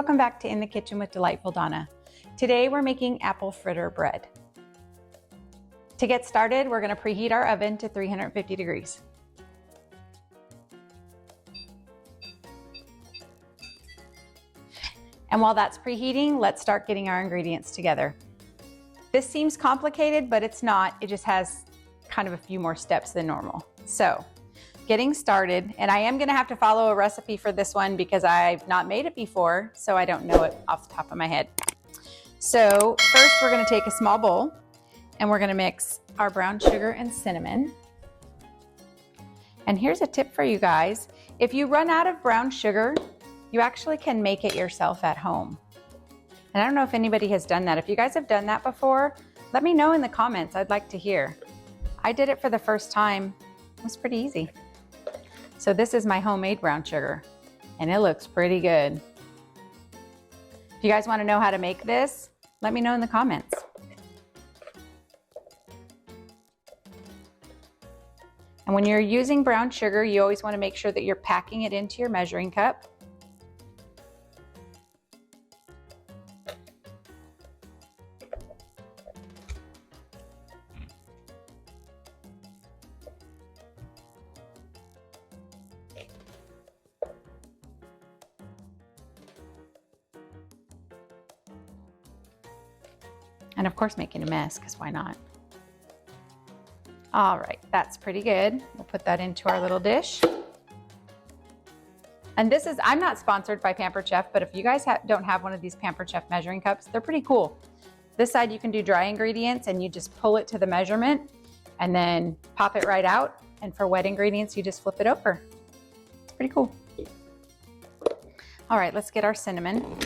welcome back to In the Kitchen with Delightful Donna. Today we're making apple fritter bread. To get started, we're going to preheat our oven to 350 degrees. And while that's preheating, let's start getting our ingredients together. This seems complicated, but it's not. It just has kind of a few more steps than normal. So, getting started, and I am gonna have to follow a recipe for this one because I've not made it before, so I don't know it off the top of my head. So first we're gonna take a small bowl and we're gonna mix our brown sugar and cinnamon. And here's a tip for you guys. If you run out of brown sugar, you actually can make it yourself at home. And I don't know if anybody has done that. If you guys have done that before, let me know in the comments. I'd like to hear. I did it for the first time. It was pretty easy. So this is my homemade brown sugar, and it looks pretty good. If you guys want to know how to make this, let me know in the comments. And when you're using brown sugar, you always want to make sure that you're packing it into your measuring cup. And of course making a mess, because why not? All right, that's pretty good. We'll put that into our little dish. And this is, I'm not sponsored by Pampered Chef, but if you guys don't have one of these Pampered Chef measuring cups, they're pretty cool. This side you can do dry ingredients and you just pull it to the measurement and then pop it right out. And for wet ingredients, you just flip it over. It's pretty cool. All right, let's get our cinnamon.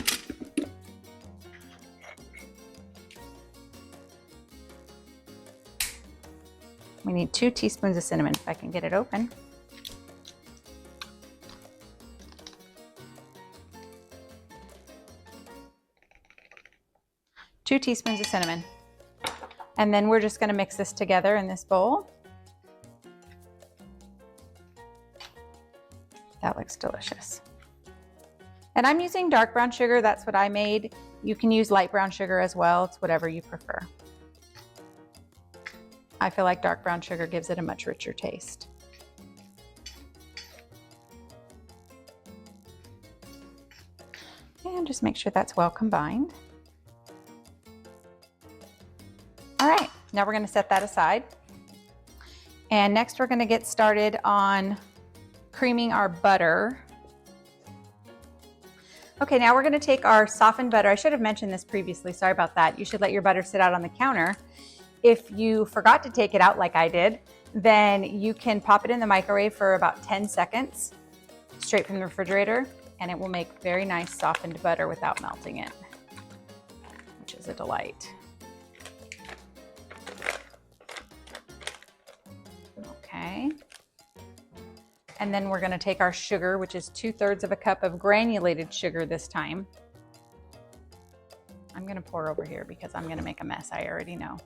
We need 2 teaspoons of cinnamon, if I can get it open. Two teaspoons of cinnamon. And then we're just gonna mix this together in this bowl. That looks delicious. And I'm using dark brown sugar, that's what I made. You can use light brown sugar as well, it's whatever you prefer. I feel like dark brown sugar gives it a much richer taste. And just make sure that's well combined. All right, now we're gonna set that aside. And next we're gonna get started on creaming our butter. Okay, now we're gonna take our softened butter. I should have mentioned this previously, sorry about that. You should let your butter sit out on the counter. If you forgot to take it out like I did, then you can pop it in the microwave for about 10 seconds, straight from the refrigerator, and it will make very nice softened butter without melting it, which is a delight. Okay. And then we're gonna take our sugar, which is 2/3 of a cup of granulated sugar this time. I'm gonna pour over here because I'm gonna make a mess, I already know.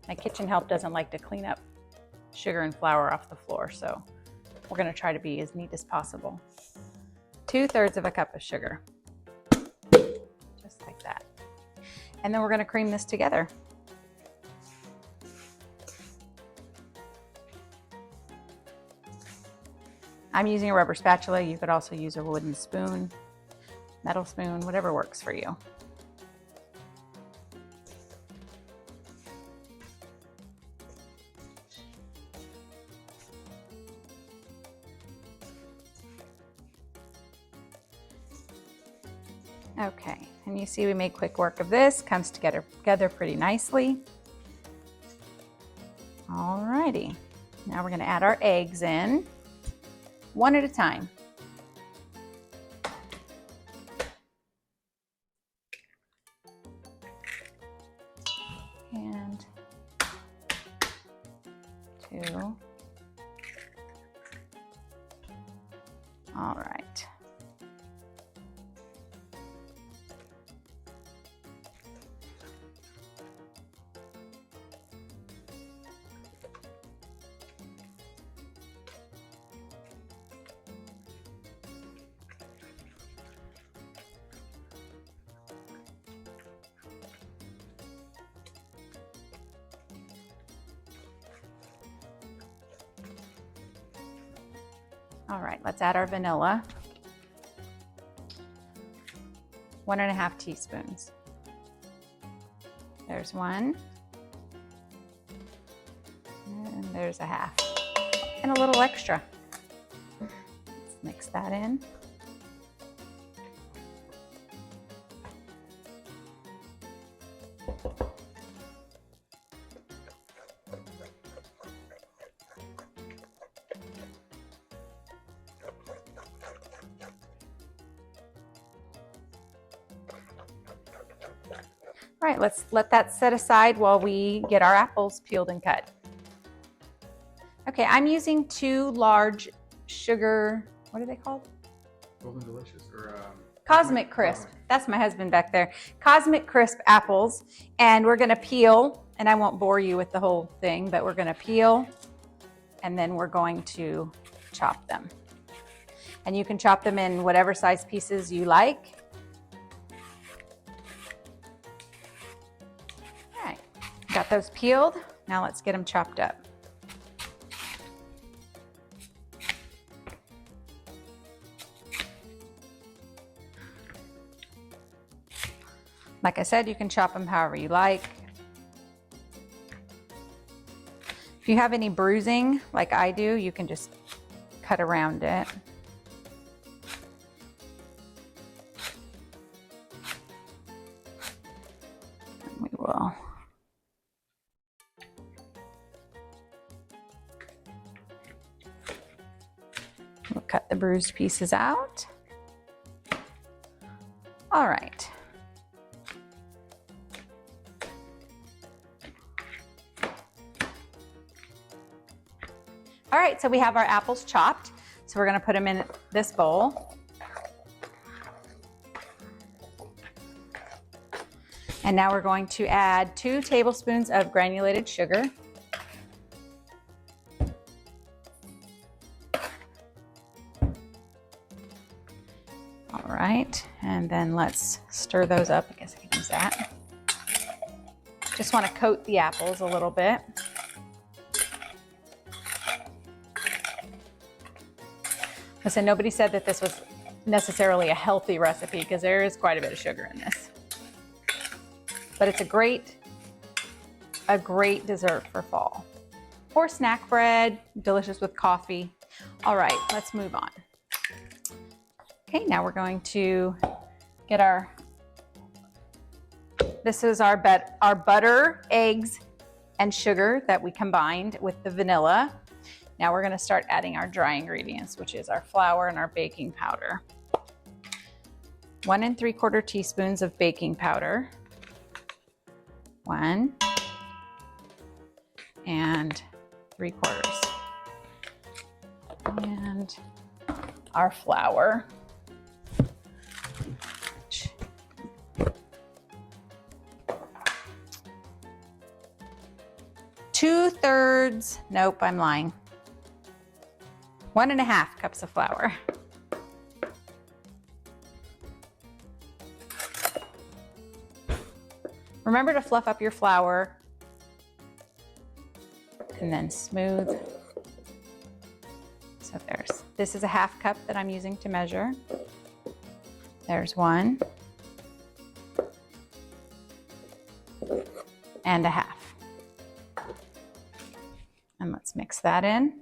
My kitchen help doesn't like to clean up sugar and flour off the floor, so we're gonna try to be as neat as possible. 2/3 of a cup of sugar, just like that. And then we're gonna cream this together. I'm using a rubber spatula. You could also use a wooden spoon, metal spoon, whatever works for you. Okay, and you see we made quick work of this. Comes together pretty nicely. Alrighty, now we're gonna add our eggs in. One at a time. And 2. All right. All right, let's add our vanilla. 1.5 teaspoons. There's 1. And there's 1/2. And a little extra. Let's mix that in. All right, let's let that set aside while we get our apples peeled and cut. Okay, I'm using 2 large sugar, what are they called? Golden Delicious or Cosmic Crisp. That's my husband back there. Cosmic Crisp apples. And we're gonna peel, and I won't bore you with the whole thing, but we're gonna peel, and then we're going to chop them. And you can chop them in whatever size pieces you like. Got those peeled. Now let's get them chopped up. Like I said, you can chop them however you like. If you have any bruising, like I do, you can just cut around it. And we will. We'll cut the bruised pieces out. All right. All right, so we have our apples chopped. So we're gonna put them in this bowl. And now we're going to add 2 tablespoons of granulated sugar. All right, and then let's stir those up. I guess I can use that. Just want to coat the apples a little bit. Listen, nobody said that this was necessarily a healthy recipe because there is quite a bit of sugar in this. But it's a great dessert for fall. Or snack bread, delicious with coffee. All right, let's move on. Okay, now we're going to get this is our butter, eggs, and sugar that we combined with the vanilla. Now we're gonna start adding our dry ingredients, which is our flour and our baking powder. 1 3/4 teaspoons of baking powder. 1 3/4. And our flour. 2/3, nope, I'm lying. 1.5 cups of flour. Remember to fluff up your flour and then smooth. So this is a 1/2 cup that I'm using to measure. There's 1 1/2. And let's mix that in.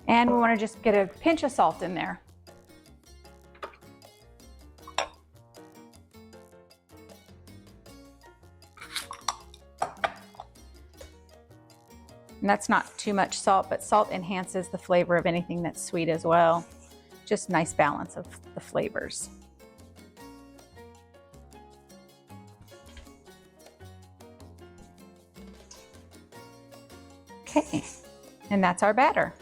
And we want to just get a pinch of salt in there. And that's not too much salt, but salt enhances the flavor of anything that's sweet as well. Just nice balance of the flavors. Okay, and that's our batter.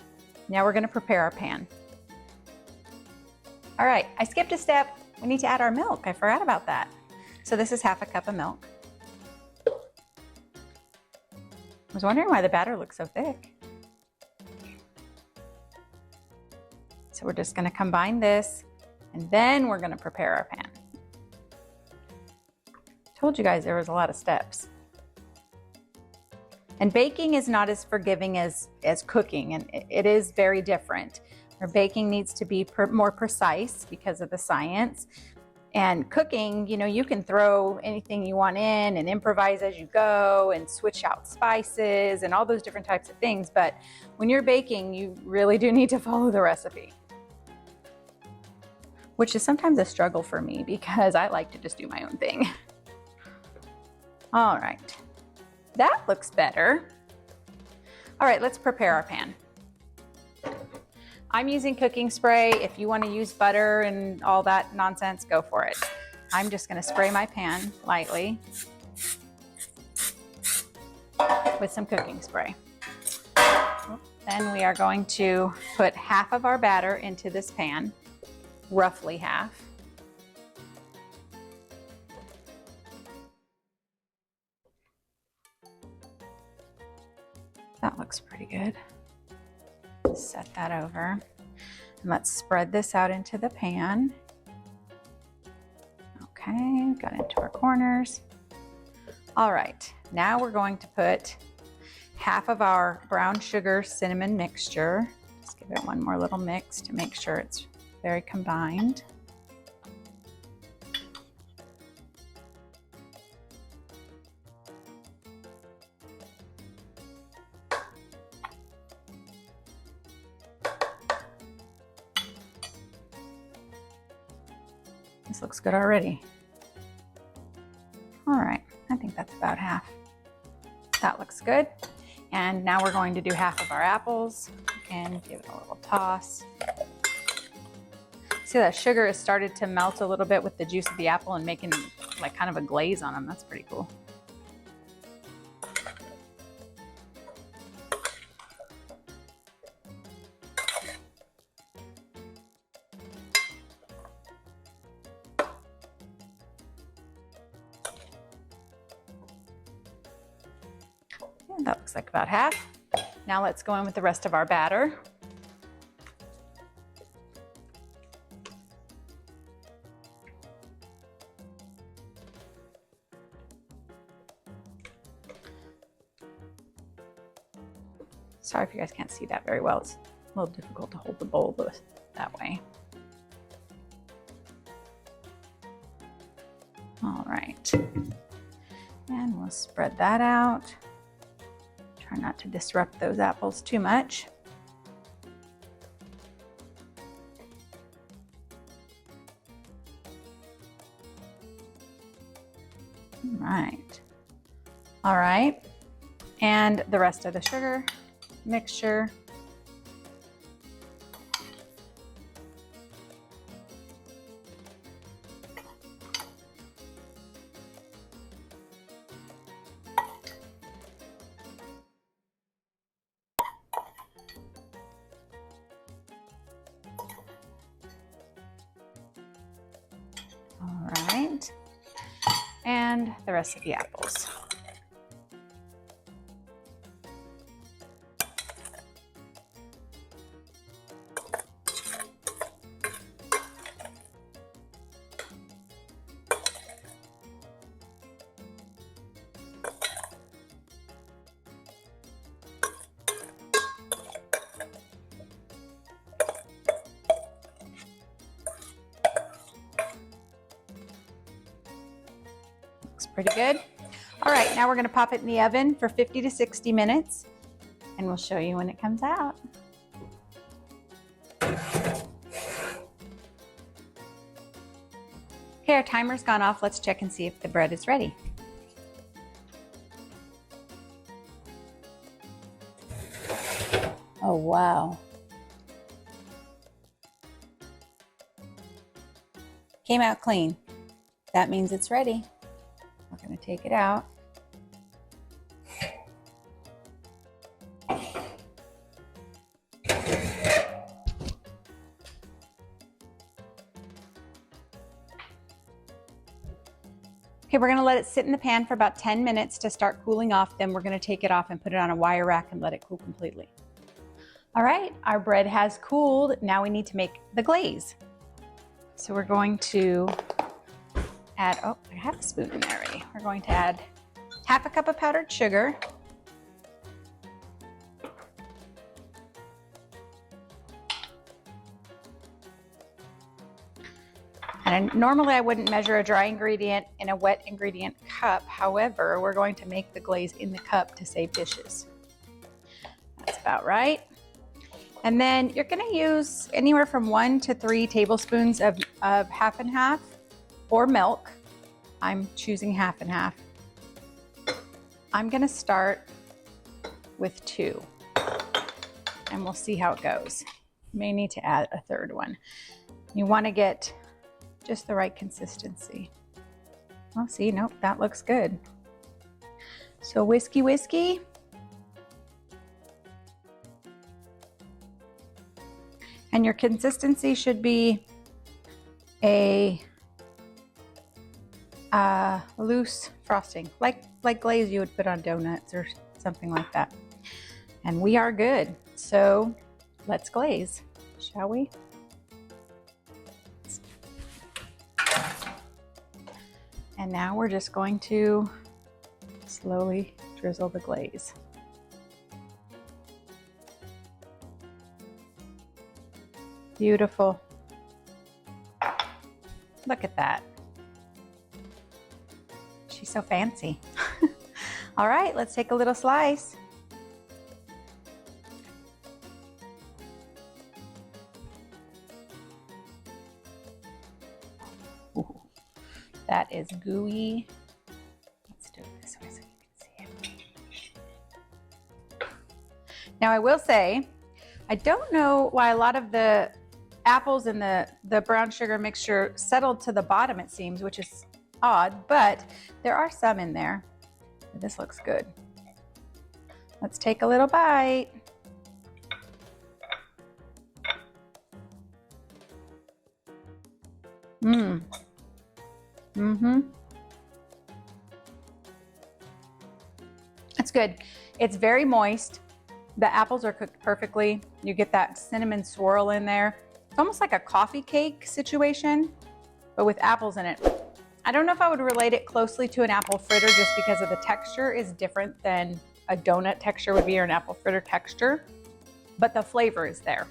Now we're going to prepare our pan. All right, I skipped a step. We need to add our milk. I forgot about that. So this is 1/2 cup of milk. was wondering why the batter looks so thick. So we're just gonna combine this and then we're gonna prepare our pan. Told you guys there was a lot of steps. And baking is not as forgiving as cooking, and it is very different. Our baking needs to be more precise because of the science. And cooking, you know, you can throw anything you want in and improvise as you go and switch out spices and all those different types of things. But when you're baking, you really do need to follow the recipe, which is sometimes a struggle for me because I like to just do my own thing. All right, that looks better. All right, let's prepare our pan. I'm using cooking spray. If you want to use butter and all that nonsense, go for it. I'm just going to spray my pan lightly with some cooking spray. Then we are going to put half of our batter into this pan, roughly half. That looks pretty good. Set that over. And let's spread this out into the pan. Okay, got into our corners. All right, now we're going to put half of our brown sugar cinnamon mixture. Just give it one more little mix to make sure it's very combined. This looks good already. All right, I think that's about half. That looks good. And now we're going to do half of our apples and give it a little toss. See that sugar has started to melt a little bit with the juice of the apple and making like kind of a glaze on them. That's pretty cool. That looks like about half. Now let's go in with the rest of our batter. Sorry if you guys can't see that very well. It's a little difficult to hold the bowl that way. All right. And we'll spread that out. Try not to disrupt those apples too much. All right. And the rest of the sugar mixture. All right, and the rest of the apples. Looks pretty good. All right, now we're going to pop it in the oven for 50 to 60 minutes, and we'll show you when it comes out. Okay, our timer's gone off. Let's check and see if the bread is ready. Oh, wow. Came out clean. That means it's ready. We're going to take it out. Okay, we're gonna let it sit in the pan for about 10 minutes to start cooling off. Then we're gonna take it off and put it on a wire rack and let it cool completely. All right, our bread has cooled. Now we need to make the glaze. So we're going to add, oh, I have a spoon in there already. We're going to add half a cup of powdered sugar. And normally I wouldn't measure a dry ingredient in a wet ingredient cup. However, we're going to make the glaze in the cup to save dishes. That's about right. And then you're gonna use anywhere from 1 to 3 tablespoons of half and half or milk. I'm choosing half and half. I'm gonna start with 2 and we'll see how it goes. You may need to add a third one. You wanna get just the right consistency. Oh, see, nope, that looks good. So whiskey, whiskey. And your consistency should be a loose frosting, like glaze you would put on donuts or something like that. And we are good. So let's glaze, shall we? And now we're just going to slowly drizzle the glaze. Beautiful. Look at that. She's so fancy. All right, let's take a little slice. Ooh, that is gooey. Let's do it this way so you can see it. Now I will say, I don't know why a lot of the apples in the brown sugar mixture settled to the bottom, it seems, which is odd, but there are some in there. This looks good. Let's take a little bite. It's good. It's very moist. The apples are cooked perfectly. You get that cinnamon swirl in there. It's almost like a coffee cake situation, but with apples in it. I don't know if I would relate it closely to an apple fritter just because of the texture is different than a donut texture would be or an apple fritter texture, but the flavor is there.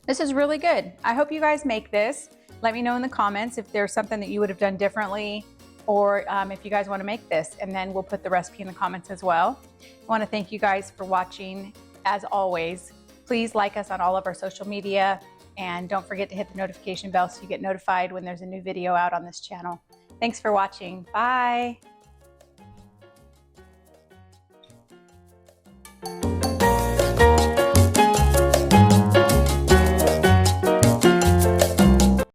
This is really good. I hope you guys make this. Let me know in the comments if there's something that you would have done differently or if you guys want to make this, and then we'll put the recipe in the comments as well. I want to thank you guys for watching. As always, please like us on all of our social media, and don't forget to hit the notification bell so you get notified when there's a new video out on this channel. Thanks for watching. Bye.